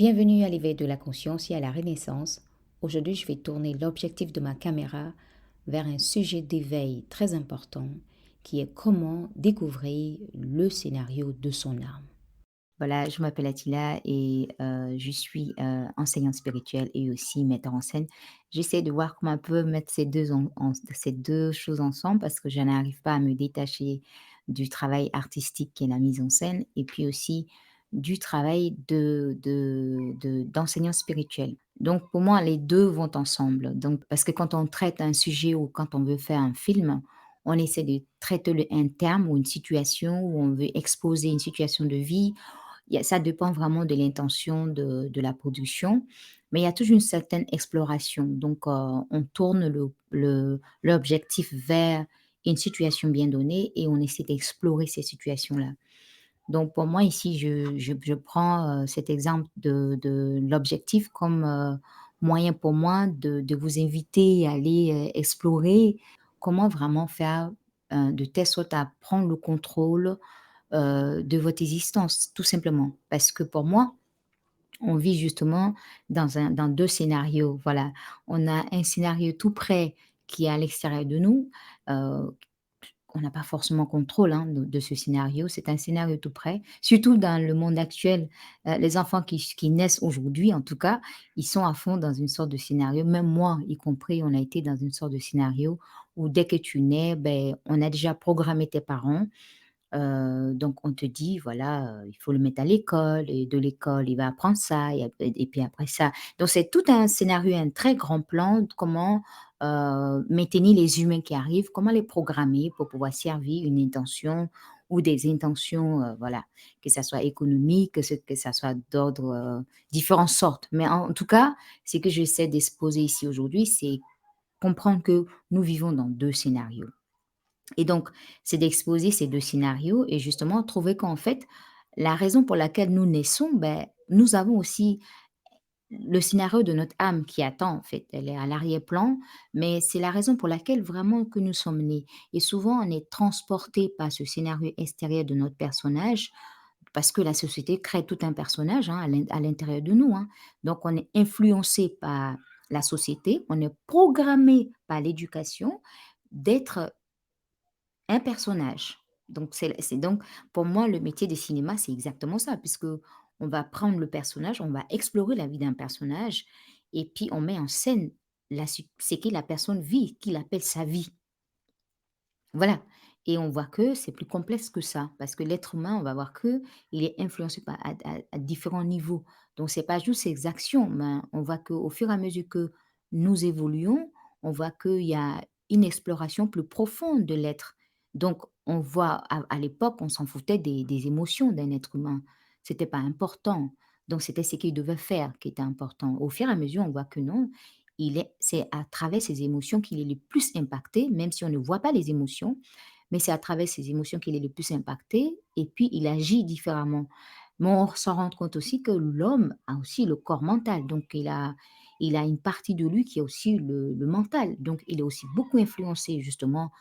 Bienvenue à l'éveil de la conscience et à la renaissance. Aujourd'hui, je vais tourner l'objectif de ma caméra vers un sujet d'éveil très important qui est comment découvrir le scénario de son âme. Voilà, je m'appelle Attila et je suis enseignante spirituelle et aussi metteur en scène. J'essaie de voir comment on peut mettre ces deux choses ensemble parce que je n'arrive pas à me détacher du travail artistique qui est la mise en scène et puis aussi du travail d'enseignant spirituel. Donc pour moi, les deux vont ensemble. Donc, parce que quand on traite un sujet ou quand on veut faire un film, on essaie de traiter un terme ou une situation où on veut exposer une situation de vie. Ça dépend vraiment de l'intention de la production, mais il y a toujours une certaine exploration. Donc, on tourne l'objectif vers une situation bien donnée et on essaie d'explorer ces situations-là. Donc, pour moi, ici, je prends cet exemple de l'objectif comme moyen pour moi de vous inviter à aller explorer comment vraiment faire de telle sorte à prendre le contrôle de votre existence, tout simplement. Parce que pour moi, on vit justement dans 2 scénarios, voilà. On a un scénario tout près qui est à l'extérieur de nous, heu, on n'a pas forcément contrôle, hein, de ce scénario. C'est un scénario tout près, surtout dans le monde actuel. Les enfants qui naissent aujourd'hui, en tout cas, ils sont à fond dans une sorte de scénario. Même moi, y compris, on a été dans une sorte de scénario où dès que tu nais, ben, on a déjà programmé tes parents. Donc on te dit voilà, il faut le mettre à l'école et de l'école, il va apprendre ça et puis après ça. Donc c'est tout un scénario, un très grand plan de comment, maintenir les humains qui arrivent, comment les programmer pour pouvoir servir une intention ou des intentions, voilà, que ça soit économique, que ça soit d'ordre, différentes sortes. Mais en tout cas, ce que j'essaie d'exposer ici aujourd'hui, c'est comprendre que nous vivons dans 2 scénarios. Et donc, c'est d'exposer ces 2 scénarios et justement trouver qu'en fait, la raison pour laquelle nous naissons, ben, nous avons aussi le scénario de notre âme qui attend en fait. Elle est à l'arrière-plan, mais c'est la raison pour laquelle vraiment que nous sommes nés. Et souvent, on est transporté par ce scénario extérieur de notre personnage, parce que la société crée tout un personnage, hein, à l'intérieur de nous, hein. Donc on est influencé par la société, on est programmé par l'éducation d'être un personnage. Donc c'est donc pour moi le métier de cinéma, c'est exactement ça puisque on va prendre le personnage, on va explorer la vie d'un personnage et puis on met en scène ce que la personne vit, qu'il appelle sa vie. Voilà, et on voit que c'est plus complexe que ça parce que l'être humain, on va voir que il est influencé par à différents niveaux. Donc c'est pas juste ses actions, mais on voit qu'au fur et à mesure que nous évoluons, on voit qu'il y a une exploration plus profonde de l'être. Donc on voit à l'époque, on s'en foutait des émotions d'un être humain. C'était pas important. Donc c'était ce qu'il devait faire qui était important. Au fur et à mesure, on voit que non, c'est à travers ses émotions qu'il est le plus impacté, même si on ne voit pas les émotions, mais c'est à travers ses émotions qu'il est le plus impacté et puis il agit différemment. Mais on s'en rend compte aussi que l'homme a aussi le corps mental, donc il a une partie de lui qui est aussi le mental, donc il est aussi beaucoup influencé justement,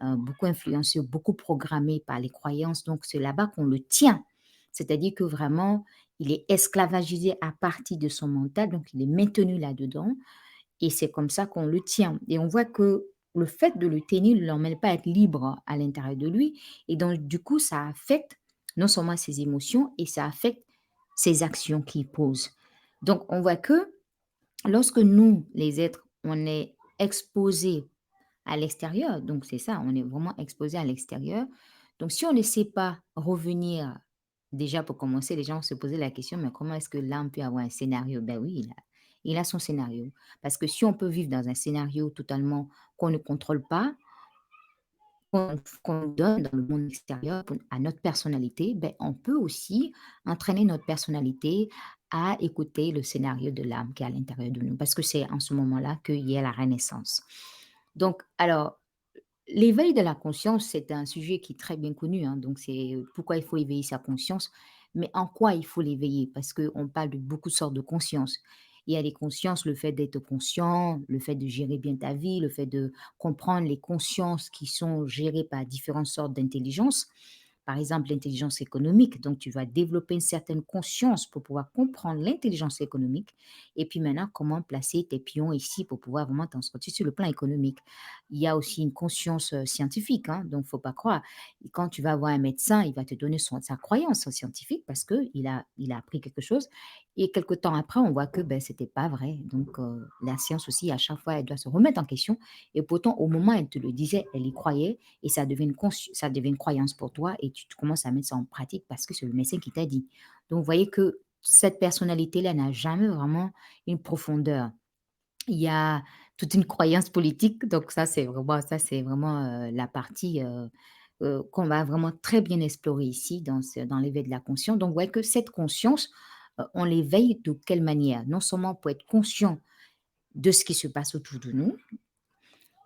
beaucoup influencé, beaucoup programmé par les croyances, donc c'est là-bas qu'on le tient. C'est-à-dire que vraiment, il est esclavagisé à partir de son mental, donc il est maintenu là-dedans et c'est comme ça qu'on le tient et on voit que le fait de le tenir ne l'emmène pas à être libre à l'intérieur de lui et donc du coup, ça affecte non seulement ses émotions et ça affecte ses actions qu'il pose. Donc on voit que lorsque nous, les êtres, on est exposés à l'extérieur, donc c'est ça, on est vraiment exposé à l'extérieur. Donc si on ne sait pas revenir, déjà pour commencer, les gens vont se poser la question: «Mais comment est-ce que l'âme peut avoir un scénario?» Ben oui, il a son scénario. Parce que si on peut vivre dans un scénario totalement qu'on ne contrôle pas, qu'on donne dans le monde extérieur à notre personnalité, ben, on peut aussi entraîner notre personnalité à écouter le scénario de l'âme qui est à l'intérieur de nous. Parce que c'est en ce moment-là qu'il y a la renaissance. Donc, alors, l'éveil de la conscience, c'est un sujet qui est très bien connu, hein, donc c'est pourquoi il faut éveiller sa conscience, mais en quoi il faut l'éveiller? Parce qu'on parle de beaucoup de sortes de conscience. Il y a les consciences, le fait d'être conscient, le fait de gérer bien ta vie, le fait de comprendre les consciences qui sont gérées par différentes sortes d'intelligence. par exemple, l'intelligence économique. Donc, tu vas développer une certaine conscience pour pouvoir comprendre l'intelligence économique et puis maintenant, comment placer tes pions ici pour pouvoir vraiment t'en sortir sur le plan économique. Il y a aussi une conscience scientifique, hein, donc faut pas croire. Et quand tu vas voir un médecin, il va te donner sa croyance scientifique parce qu'il a appris quelque chose et quelque temps après, on voit que ben, c'était pas vrai. Donc, la science aussi, à chaque fois, elle doit se remettre en question et pourtant, au moment où elle te le disait, elle y croyait et ça devient une croyance pour toi et tu commences à mettre ça en pratique parce que c'est le médecin qui t'a dit. Donc, vous voyez que cette personnalité-là n'a jamais vraiment une profondeur. Il y a toute une croyance politique, donc ça c'est vraiment, la partie, qu'on va vraiment très bien explorer ici dans l'éveil de la conscience. Donc, vous voyez que cette conscience, on l'éveille de quelle manière? Non seulement pour être conscient de ce qui se passe autour de nous,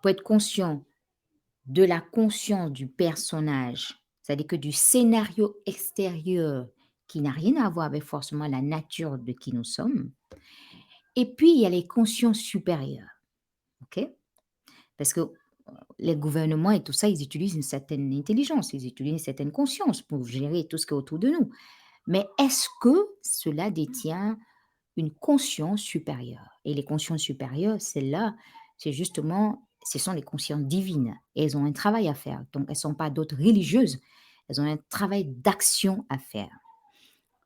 pour être conscient de la conscience du personnage, c'est-à-dire que du scénario extérieur qui n'a rien à voir avec forcément la nature de qui nous sommes. Et puis, il y a les consciences supérieures, OK? Parce que les gouvernements et tout ça, ils utilisent une certaine intelligence, ils utilisent une certaine conscience pour gérer tout ce qui est autour de nous. Mais est-ce que cela détient une conscience supérieure? Et les consciences supérieures, celles-là, ce sont les consciences divines. Et elles ont un travail à faire. Donc, elles ne sont pas d'autres religieuses. Elles ont un travail d'action à faire.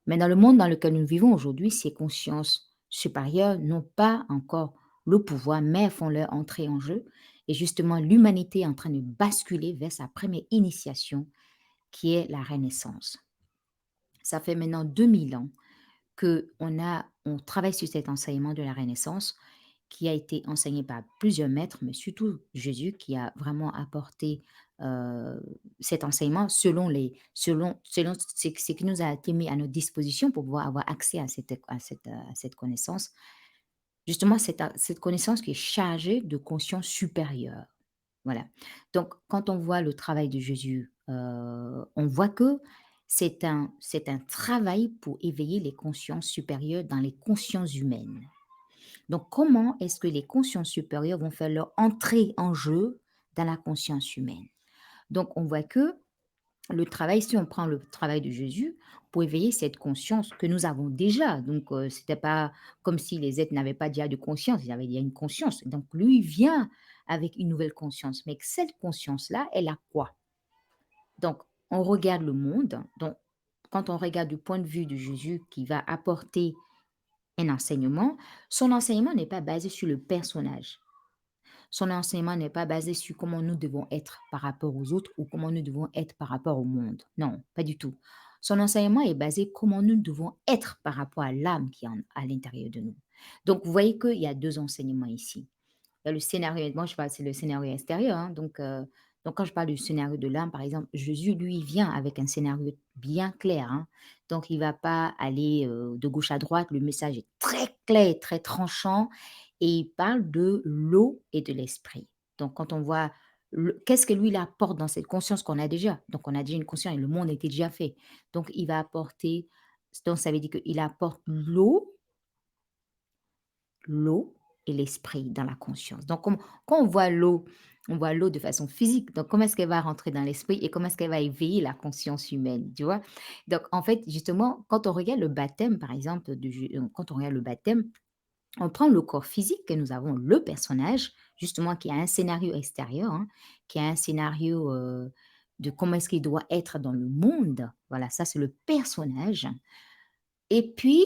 Mais dans le monde dans lequel nous vivons aujourd'hui, ces consciences supérieures n'ont pas encore le pouvoir, mais font leur entrée en jeu. Et justement, l'humanité est en train de basculer vers sa première initiation, qui est la Renaissance. Ça fait maintenant 2000 ans on travaille sur cet enseignement de la Renaissance qui a été enseigné par plusieurs maîtres, mais surtout Jésus qui a vraiment apporté cet enseignement selon ce qui nous a été mis à notre disposition pour pouvoir avoir accès à cette connaissance. Justement, cette connaissance qui est chargée de conscience supérieure. Voilà. Donc, quand on voit le travail de Jésus, on voit que c'est un travail pour éveiller les consciences supérieures dans les consciences humaines. Donc, comment est-ce que les consciences supérieures vont faire leur entrée en jeu dans la conscience humaine? Donc, on voit que si on prend le travail de Jésus, pour éveiller cette conscience que nous avons déjà. Donc, c'était pas comme si les êtres n'avaient pas déjà de conscience, ils avaient déjà une conscience. Donc, lui, il vient avec une nouvelle conscience. Mais cette conscience-là, elle a quoi? Donc, on regarde le monde. Donc, quand on regarde du point de vue de Jésus qui va apporter un enseignement, son enseignement n'est pas basé sur le personnage. Son enseignement n'est pas basé sur comment nous devons être par rapport aux autres ou comment nous devons être par rapport au monde. Non, pas du tout. Son enseignement est basé comment nous devons être par rapport à l'âme qui est à l'intérieur de nous. Donc, vous voyez qu'il y a deux enseignements ici. Il y a le scénario, moi je parle, c'est le scénario extérieur, hein, donc quand je parle du scénario de l'âme, par exemple, Jésus, lui, vient avec un scénario bien clair, hein. Donc il va pas aller de gauche à droite, le message est très clair, très tranchant, et il parle de l'eau et de l'esprit. Donc quand on voit, qu'est-ce que lui, il apporte dans cette conscience qu'on a déjà? Donc on a déjà une conscience et le monde était déjà fait. Donc il va apporter, donc ça veut dire qu'il apporte l'eau et l'esprit dans la conscience. Donc, quand on voit l'eau de façon physique. Donc, comment est-ce qu'elle va rentrer dans l'esprit et comment est-ce qu'elle va éveiller la conscience humaine, tu vois? Donc, en fait, justement, quand on regarde le baptême, par exemple, quand on regarde le baptême, on prend le corps physique que nous avons, le personnage, justement, qui a un scénario extérieur, hein, qui a un scénario de comment est-ce qu'il doit être dans le monde. Voilà, ça, c'est le personnage. Et puis,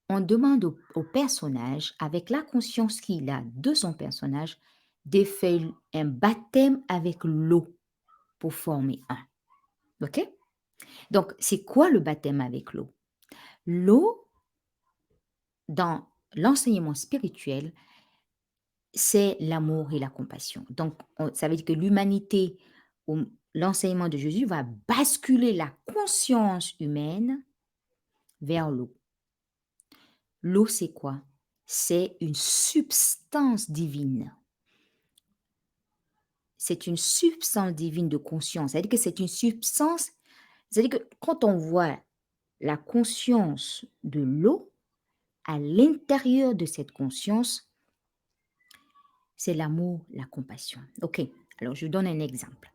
on demande au personnage, avec la conscience qu'il a de son personnage, de faire un baptême avec l'eau pour former un. OK? Donc, c'est quoi le baptême avec l'eau? L'eau, dans l'enseignement spirituel, c'est l'amour et la compassion. Donc, ça veut dire que l'humanité, l'enseignement de Jésus va basculer la conscience humaine vers l'eau. L'eau, c'est quoi? C'est une substance divine. C'est une substance divine de conscience. C'est-à-dire que c'est une substance, c'est-à-dire que quand on voit la conscience de l'eau, à l'intérieur de cette conscience, c'est l'amour, la compassion. OK, alors je donne un exemple.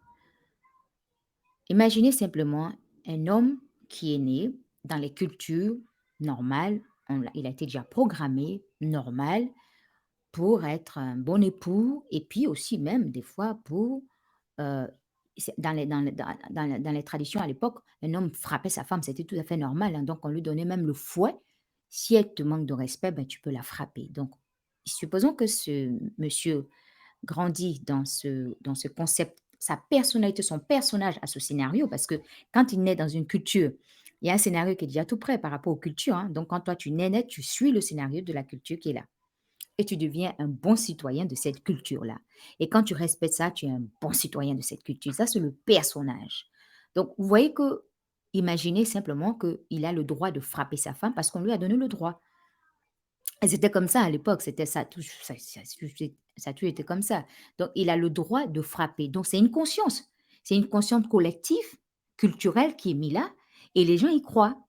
Imaginez simplement un homme qui est né dans les cultures normales, il a été déjà programmé normal pour être un bon époux et puis aussi même des fois pour, heu, c'est dans les traditions à l'époque, un homme frappait sa femme, c'était tout à fait normal, hein, donc on lui donnait même le fouet. Si elle te manque de respect, ben, tu peux la frapper. Donc supposons que ce monsieur grandit dans ce concept, sa personnalité, son personnage à ce scénario, parce que quand il naît dans une culture, il y a un scénario qui est déjà tout prêt par rapport aux cultures, hein. Donc quand toi tu nais net, tu suis le scénario de la culture qui est là et tu deviens un bon citoyen de cette culture-là. Et quand tu respectes ça, tu es un bon citoyen de cette culture. Ça, c'est le personnage. Donc, vous voyez que, imaginez simplement qu'il a le droit de frapper sa femme parce qu'on lui a donné le droit. Et c'était comme ça à l'époque, c'était ça, ça a toujours été comme ça. Donc, il a le droit de frapper. Donc, c'est une conscience. C'est une conscience collective, culturelle qui est mise là, et les gens y croient.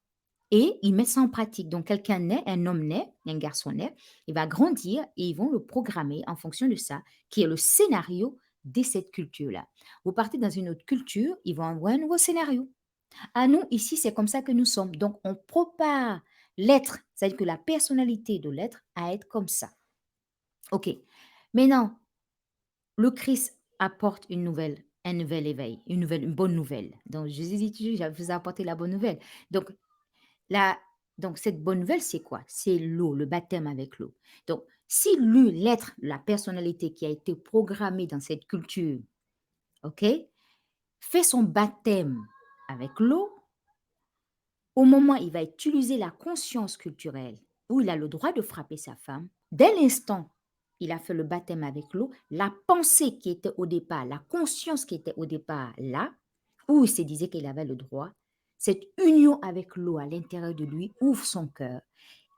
Et ils mettent ça en pratique. Donc quelqu'un naît, un homme naît, un garçon naît, il va grandir et ils vont le programmer en fonction de ça, qui est le scénario de cette culture-là. Vous partez dans une autre culture, ils vont avoir un nouveau scénario. À nous, ici, c'est comme ça que nous sommes. Donc on prépare l'être, c'est-à-dire que la personnalité de l'être à être comme ça. OK. Maintenant, le Christ apporte un nouvel éveil, une bonne nouvelle. Donc Jésus dit toujours, je vous ai apporté la bonne nouvelle. Donc la donc cette bonne nouvelle, c'est quoi? C'est l'eau, le baptême avec l'eau. Donc, si lui, l'être, la personnalité qui a été programmée dans cette culture, OK, fait son baptême avec l'eau, au moment où il va utiliser la conscience culturelle, où il a le droit de frapper sa femme, dès l'instant il a fait le baptême avec l'eau, la pensée qui était au départ, la conscience qui était au départ là, où il se disait qu'il avait le droit, cette union avec l'eau à l'intérieur de lui ouvre son cœur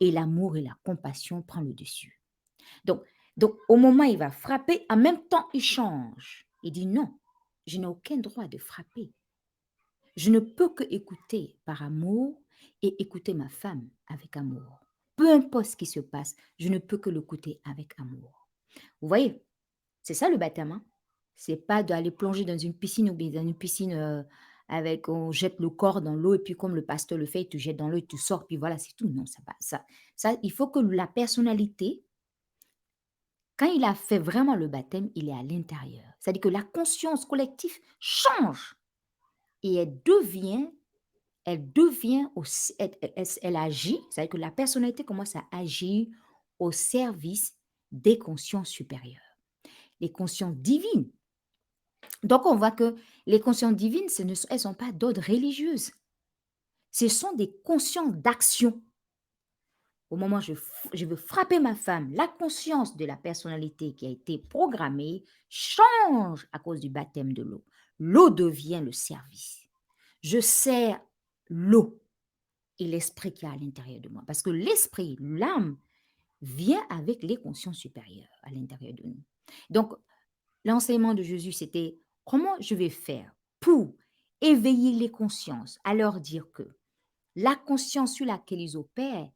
et l'amour et la compassion prend le dessus. Donc, donc au moment où il va frapper, en même temps, il change. Il dit non, je n'ai aucun droit de frapper. Je ne peux que écouter par amour et écouter ma femme avec amour. Peu importe ce qui se passe, je ne peux que l'écouter avec amour. Vous voyez, c'est ça le baptême, hein. C'est pas d'aller plonger dans une piscine ou bien dans une piscine, avec on jette le corps dans l'eau et puis comme le pasteur le fait, il te jette dans l'eau et tu sors, puis voilà, c'est tout. Non, ça va ça il faut que la personnalité, quand il a fait vraiment le baptême, il est à l'intérieur. C'est-à-dire que la conscience collective change et elle devient aussi elle agit, c'est-à-dire que la personnalité commence à agir au service des consciences supérieures, les consciences divines. Donc, on voit que les consciences divines, elles ne sont pas d'ordre religieuse. Ce sont des consciences d'action. Au moment où je veux frapper ma femme, la conscience de la personnalité qui a été programmée change à cause du baptême de l'eau. L'eau devient le service. Je sers l'eau et l'esprit qui est à l'intérieur de moi. Parce que l'esprit, l'âme, vient avec les consciences supérieures à l'intérieur de nous. Donc, l'enseignement de Jésus, c'était comment je vais faire pour éveiller les consciences, à leur dire que la conscience sur laquelle ils opèrent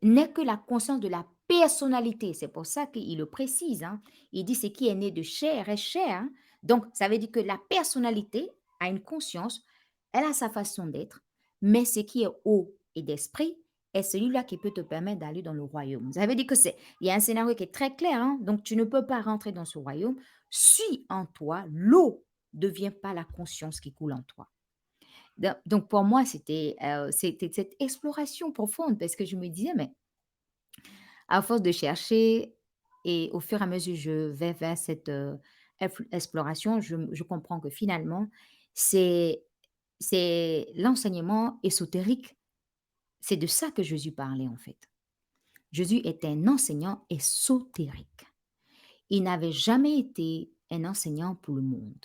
n'est que la conscience de la personnalité. C'est pour ça qu'il le précise, hein. Il dit ce qui est né de chair est chair, hein. Donc, ça veut dire que la personnalité a une conscience, elle a sa façon d'être, mais ce qui est haut et d'esprit est celui-là qui peut te permettre d'aller dans le royaume. Ça veut dire que il y a un scénario qui est très clair, hein. Donc, tu ne peux pas rentrer dans ce royaume si en toi, l'eau ne devient pas la conscience qui coule en toi. Donc pour moi, c'était cette exploration profonde parce que je me disais, mais à force de chercher et au fur et à mesure, je vais vers cette, exploration, je comprends que finalement, c'est c'est l'enseignement ésotérique. C'est de ça que Jésus parlait, en fait. Jésus était un enseignant ésotérique. Il n'avait jamais été un enseignant pour le monde.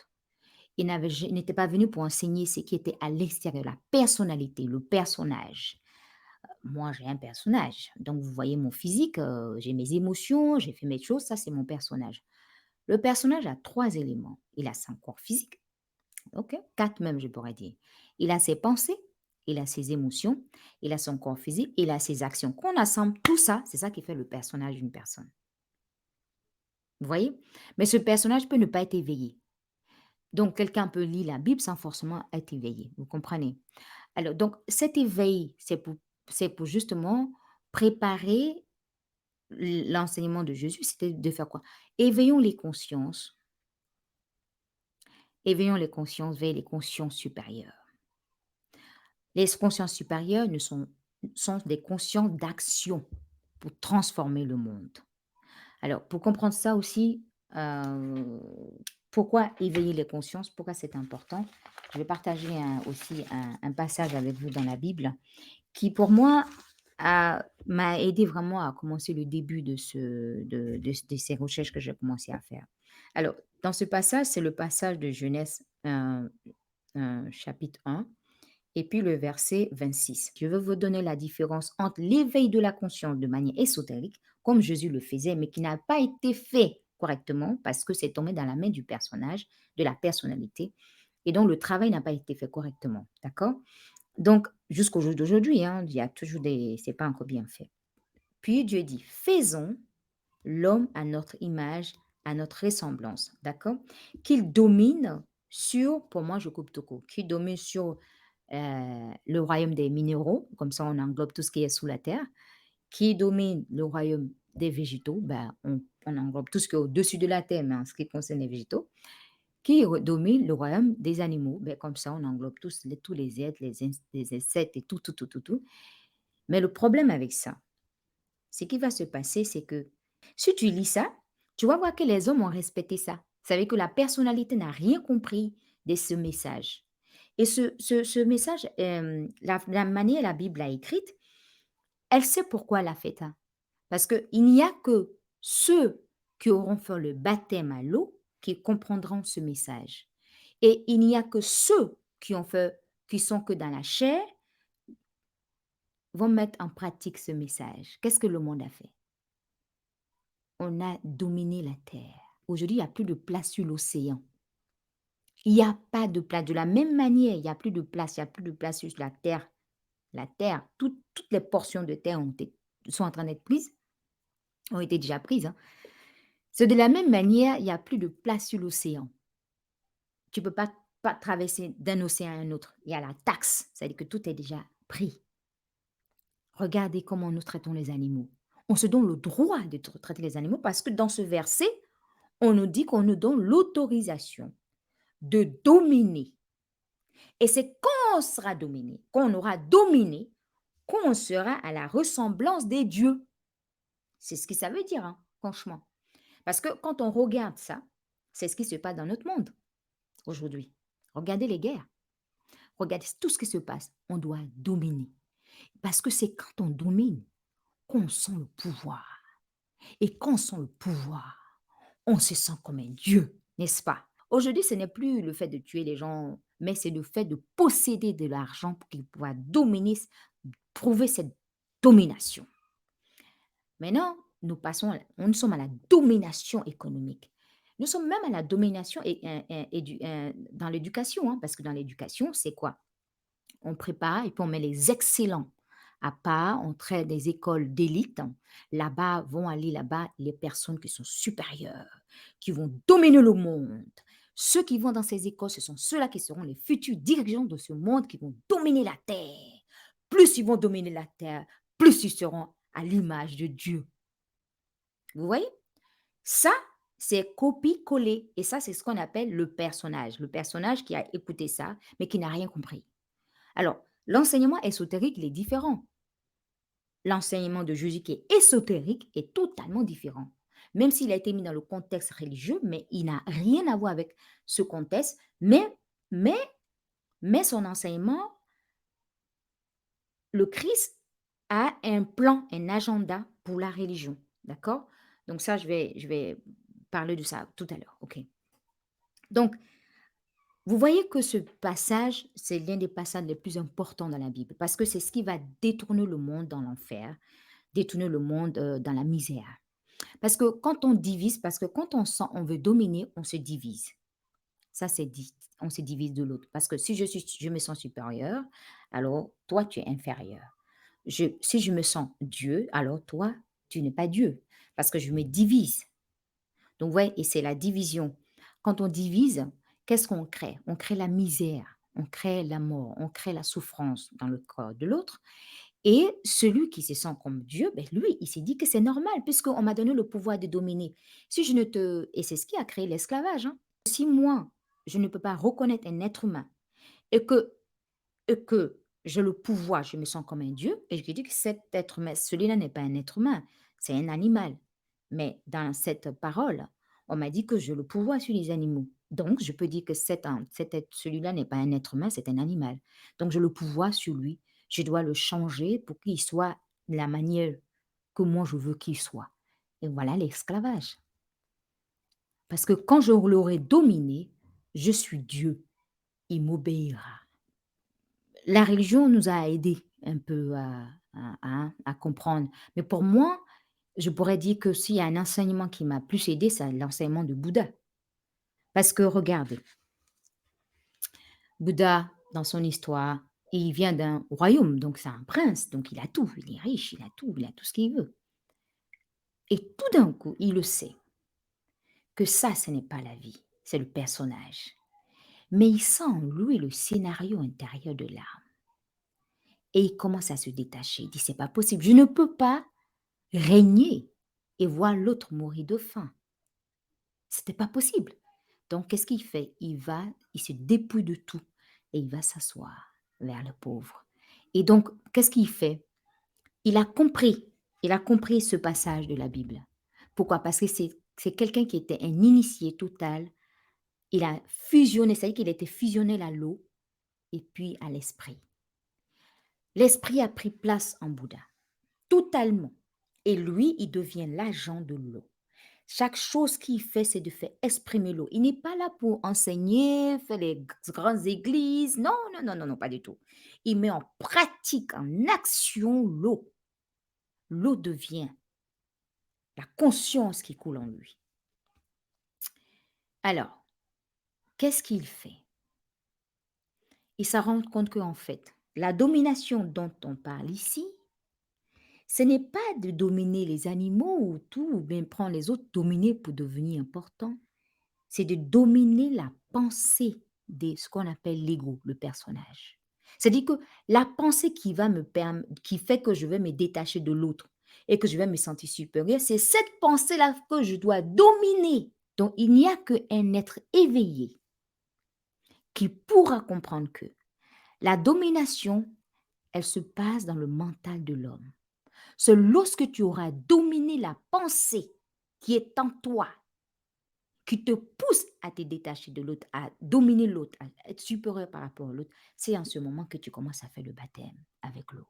Il n'était pas venu pour enseigner ce qui était à l'extérieur, la personnalité, le personnage. Moi, j'ai un personnage. Donc, vous voyez mon physique, j'ai mes émotions, j'ai fait mes choses, ça, c'est mon personnage. Le personnage a 3 éléments. Il a son corps physique, OK? 4 même, je pourrais dire. Il a ses pensées, il a ses émotions, il a son corps physique, il a ses actions. Qu'on assemble tout ça, c'est ça qui fait le personnage d'une personne. Vous voyez? Mais ce personnage peut ne pas être éveillé. Donc quelqu'un peut lire la Bible sans forcément être éveillé, vous comprenez? Alors donc cet éveil, c'est pour justement préparer l'enseignement de Jésus, c'était de faire quoi? Éveillons les consciences, éveillons les consciences vers les consciences supérieures. Les consciences supérieures ne sont des consciences d'action pour transformer le monde. Alors, pour comprendre ça aussi, pourquoi éveiller les consciences, pourquoi c'est important, je vais partager aussi un passage avec vous dans la Bible qui, pour moi, m'a aidé vraiment à commencer le début de ces recherches que j'ai commencé à faire. Alors, dans ce passage, c'est le passage de Genèse chapitre 1 et puis le verset 26. Je veux vous donner la différence entre l'éveil de la conscience de manière ésotérique, comme Jésus le faisait, mais qui n'a pas été fait correctement parce que c'est tombé dans la main du personnage, de la personnalité, et donc le travail n'a pas été fait correctement. D'accord? Donc, jusqu'au jour d'aujourd'hui, hein, il y a toujours des. C'est pas encore bien fait. Puis Dieu dit faisons l'homme à notre image, à notre ressemblance. D'accord? Qu'il domine sur, pour moi, je coupe tout court, qu'il domine sur le royaume des minéraux, comme ça on englobe tout ce qui est sous la terre, qui domine le royaume des végétaux, ben, on englobe tout ce qui est au-dessus de la terre, mais en ce qui concerne les végétaux, qui domine le royaume des animaux, ben, comme ça on englobe tous les êtres, les insectes et tout, tout, tout, tout, tout. Mais le problème avec ça, ce qui va se passer, c'est que si tu lis ça, tu vas voir que les hommes ont respecté ça. Ça veut dire que la personnalité n'a rien compris de ce message. Et ce message, la manière la Bible l'a écrite, elle sait pourquoi elle a fait ça. Parce qu'il n'y a que ceux qui auront fait le baptême à l'eau qui comprendront ce message. Et il n'y a que ceux qui sont que dans la chair, vont mettre en pratique ce message. Qu'est-ce que le monde a fait? On a dominé la terre. Aujourd'hui, il n'y a plus de place sur l'océan. Il n'y a pas de place. De la même manière, il n'y a plus de place. Il n'y a plus de place sur la terre. La terre, toutes les portions de terre sont en train d'être prises, ont été déjà prises, hein. C'est de la même manière, il n'y a plus de place sur l'océan. Tu ne peux pas traverser d'un océan à un autre. Il y a la taxe, c'est-à-dire que tout est déjà pris. Regardez comment nous traitons les animaux. On se donne le droit de traiter les animaux parce que dans ce verset, on nous dit qu'on nous donne l'autorisation de dominer. Et c'est quand on sera dominé, quand on aura dominé, qu'on sera à la ressemblance des dieux. C'est ce que ça veut dire, hein, franchement. Parce que quand on regarde ça, c'est ce qui se passe dans notre monde aujourd'hui. Regardez les guerres, regardez tout ce qui se passe. On doit dominer. Parce que c'est quand on domine qu'on sent le pouvoir. Et quand on sent le pouvoir, on se sent comme un dieu, n'est-ce pas? Aujourd'hui, ce n'est plus le fait de tuer les gens, mais c'est le fait de posséder de l'argent pour qu'ils puissent dominer, prouver cette domination. Maintenant, nous sommes à la domination économique. Nous sommes même à la domination dans l'éducation, hein, parce que dans l'éducation, c'est quoi? On prépare et puis on met les excellents à part, on traite des écoles d'élite. Là-bas, vont aller là-bas les personnes qui sont supérieures, qui vont dominer le monde. Ceux qui vont dans ces écoles, ce sont ceux-là qui seront les futurs dirigeants de ce monde qui vont dominer la terre. Plus ils vont dominer la terre, plus ils seront à l'image de Dieu. Vous voyez? Ça, c'est copie-coller. Et ça, c'est ce qu'on appelle le personnage. Le personnage qui a écouté ça, mais qui n'a rien compris. Alors, l'enseignement ésotérique, il est différent. L'enseignement de Jésus qui est ésotérique est totalement différent. Même s'il a été mis dans le contexte religieux, mais il n'a rien à voir avec ce contexte, mais, mais son enseignement, le Christ a un plan, un agenda pour la religion. D'accord? Donc ça, je vais parler de ça tout à l'heure. OK. Donc, vous voyez que ce passage, c'est l'un des passages les plus importants dans la Bible parce que c'est ce qui va détourner le monde dans l'enfer, détourner le monde dans la misère. Parce que quand on divise, parce que quand on veut dominer, on se divise. Ça, c'est dit. On se divise de l'autre. Parce que si je me sens supérieur, alors toi, tu es inférieur. Si je me sens Dieu, alors toi, tu n'es pas Dieu. Parce que je me divise. Donc, ouais, et c'est la division. Quand on divise, qu'est-ce qu'on crée? On crée la misère, on crée la mort, on crée la souffrance dans le corps de l'autre et celui qui se sent comme Dieu, ben lui, il s'est dit que c'est normal puisqu'on m'a donné le pouvoir de dominer. Si je ne te et c'est ce qui a créé l'esclavage, hein. Si moi, je ne peux pas reconnaître un être humain et que j'ai le pouvoir, je me sens comme un dieu et je dis que cet être humain, celui-là n'est pas un être humain, c'est un animal. Mais dans cette parole, on m'a dit que j'ai le pouvoir sur les animaux. Donc, je peux dire que celui-là n'est pas un être humain, c'est un animal. Donc, j'ai le pouvoir sur lui. Je dois le changer pour qu'il soit de la manière que moi je veux qu'il soit. Et voilà l'esclavage. Parce que quand je l'aurai dominé, je suis Dieu, il m'obéira. La religion nous a aidés un peu à comprendre. Mais pour moi, je pourrais dire que s'il y a un enseignement qui m'a plus aidé, c'est l'enseignement de Bouddha. Parce que regardez, Bouddha, dans son histoire, il vient d'un royaume, donc c'est un prince, donc il a tout, il est riche, il a tout ce qu'il veut. Et tout d'un coup, il le sait que ça, ce n'est pas la vie, c'est le personnage. Mais il sent en lui le scénario intérieur de l'âme. Et il commence à se détacher. Il dit, c'est pas possible, je ne peux pas régner et voir l'autre mourir de faim. C'était pas possible. Donc, qu'est-ce qu'il fait? Il se dépouille de tout et il va s'asseoir vers le pauvre. Et donc, qu'est-ce qu'il fait? Il a compris, il a compris ce passage de la Bible. Pourquoi? Parce que c'est quelqu'un qui était un initié total. Il a fusionné, c'est-à-dire qu'il était fusionné à l'eau et puis à l'esprit. L'esprit a pris place en Bouddha, totalement. Et lui, il devient l'agent de l'eau. Chaque chose qu'il fait, c'est de faire exprimer l'eau. Il n'est pas là pour enseigner, faire les grandes églises. Non, non, non, non, non, pas du tout. Il met en pratique, en action l'eau. L'eau devient la conscience qui coule en lui. Alors, qu'est-ce qu'il fait? Il se rend compte qu'en fait, la domination dont on parle ici, ce n'est pas de dominer les animaux ou tout, ou bien prendre les autres, dominer pour devenir important. C'est de dominer la pensée de ce qu'on appelle l'ego, le personnage. C'est-à-dire que la pensée qui fait que je vais me détacher de l'autre et que je vais me sentir supérieur, c'est cette pensée-là que je dois dominer. Donc, il n'y a qu'un être éveillé qui pourra comprendre que la domination, elle se passe dans le mental de l'homme. C'est lorsque tu auras dominé la pensée qui est en toi, qui te pousse à te détacher de l'autre, à dominer l'autre, à être supérieur par rapport à l'autre, c'est en ce moment que tu commences à faire le baptême avec l'eau.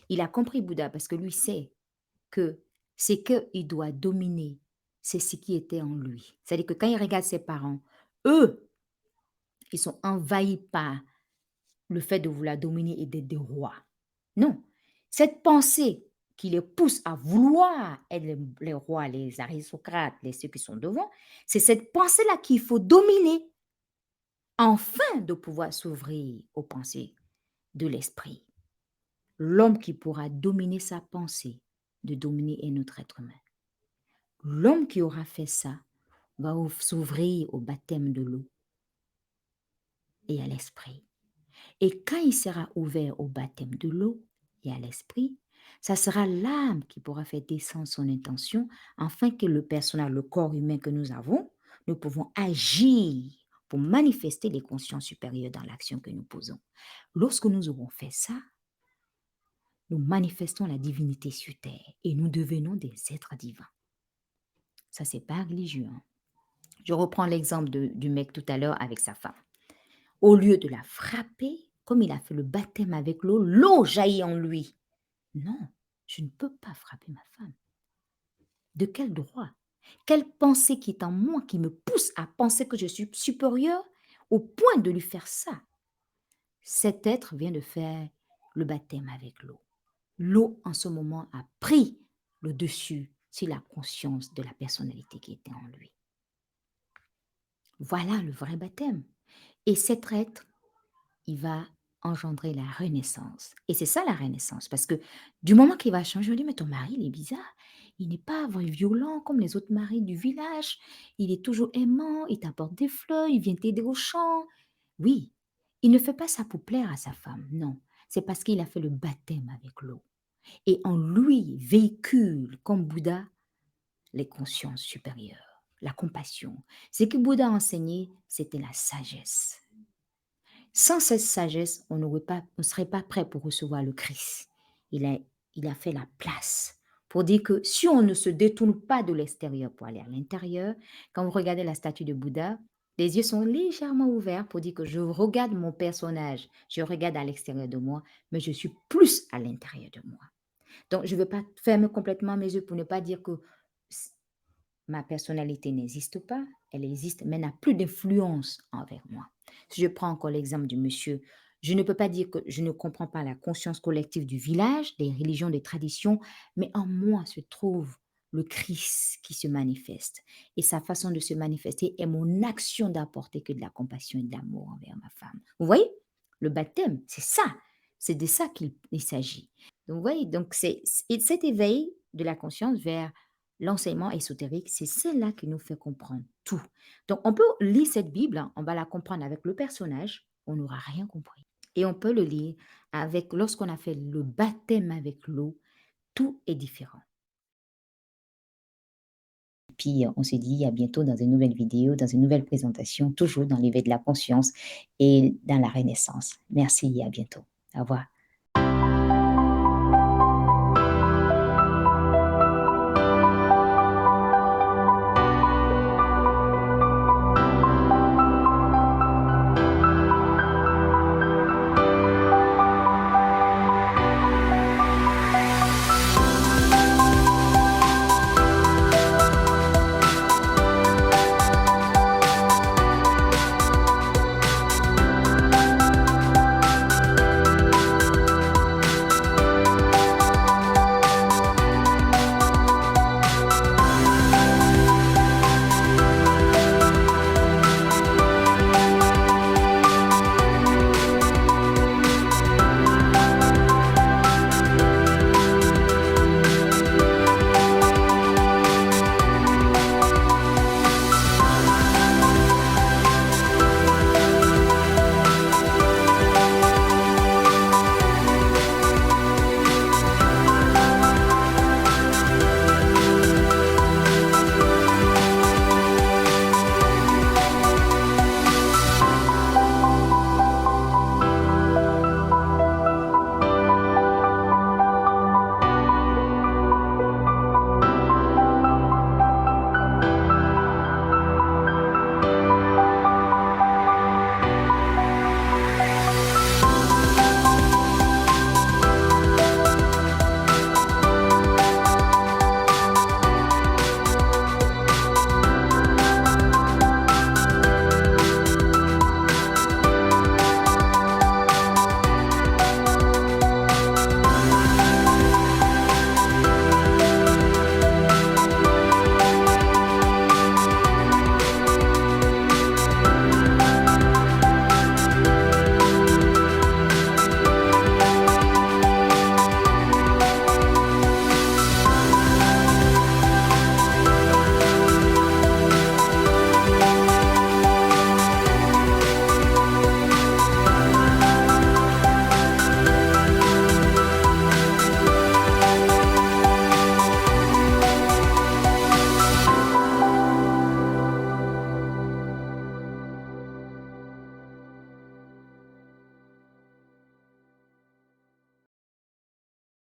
Il a compris Bouddha parce que lui sait que c'est qu'il doit dominer, c'est ce qui était en lui. C'est-à-dire que quand il regarde ses parents, eux, ils sont envahis par le fait de vouloir dominer et d'être des rois. Non, cette pensée qui les pousse à vouloir être les rois, les aristocrates, ceux qui sont devant, c'est cette pensée-là qu'il faut dominer afin de pouvoir s'ouvrir aux pensées de l'esprit. L'homme qui pourra dominer sa pensée, de dominer un autre être humain. L'homme qui aura fait ça va s'ouvrir au baptême de l'eau et à l'esprit. Et quand il sera ouvert au baptême de l'eau et à l'esprit, ça sera l'âme qui pourra faire descendre son intention afin que le personnage, le corps humain que nous avons, nous pouvons agir pour manifester les consciences supérieures dans l'action que nous posons. Lorsque nous aurons fait ça, nous manifestons la divinité sur terre et nous devenons des êtres divins. Ça, c'est pas religieux, hein. Je reprends l'exemple du mec tout à l'heure avec sa femme. Au lieu de la frapper, comme il a fait le baptême avec l'eau, l'eau jaillit en lui. Non, je ne peux pas frapper ma femme. De quel droit? Quelle pensée qui est en moi qui me pousse à penser que je suis supérieur au point de lui faire ça? Cet être vient de faire le baptême avec l'eau. L'eau, en ce moment, a pris le dessus sur la conscience de la personnalité qui était en lui. Voilà le vrai baptême. Et cet être, il va engendrer la renaissance. Et c'est ça la renaissance. Parce que du moment qu'il va changer, on dit, mais ton mari, il est bizarre. Il n'est pas violent comme les autres maris du village. Il est toujours aimant, il t'apporte des fleurs, il vient t'aider au champ. Oui, il ne fait pas ça pour plaire à sa femme, non. C'est parce qu'il a fait le baptême avec l'eau. Et en lui véhicule, comme Bouddha, les consciences supérieures, la compassion. Ce que Bouddha a enseigné, c'était la sagesse. Sans cette sagesse, on ne serait pas prêt pour recevoir le Christ. Il a, il a fait la place pour dire que si on ne se détourne pas de l'extérieur pour aller à l'intérieur, quand vous regardez la statue de Bouddha, les yeux sont légèrement ouverts pour dire que je regarde mon personnage, je regarde à l'extérieur de moi, mais je suis plus à l'intérieur de moi. Donc, je ne veux pas fermer complètement mes yeux pour ne pas dire que ma personnalité n'existe pas, elle existe, mais n'a plus d'influence envers moi. Si je prends encore l'exemple du monsieur, je ne peux pas dire que je ne comprends pas la conscience collective du village, des religions, des traditions, mais en moi se trouve le Christ qui se manifeste. Et sa façon de se manifester est mon action d'apporter que de la compassion et de l'amour envers ma femme. Vous voyez, le baptême, c'est ça. C'est de ça qu'il s'agit. Donc, vous voyez, donc c'est cet éveil de la conscience vers l'enseignement ésotérique, c'est celle-là qui nous fait comprendre tout. Donc, on peut lire cette Bible, hein, on va la comprendre avec le personnage, on n'aura rien compris. Et on peut le lire avec, lorsqu'on a fait le baptême avec l'eau, tout est différent. Puis, on se dit à bientôt dans une nouvelle vidéo, dans une nouvelle présentation, toujours dans l'éveil de la conscience et dans la renaissance. Merci et à bientôt. Au revoir.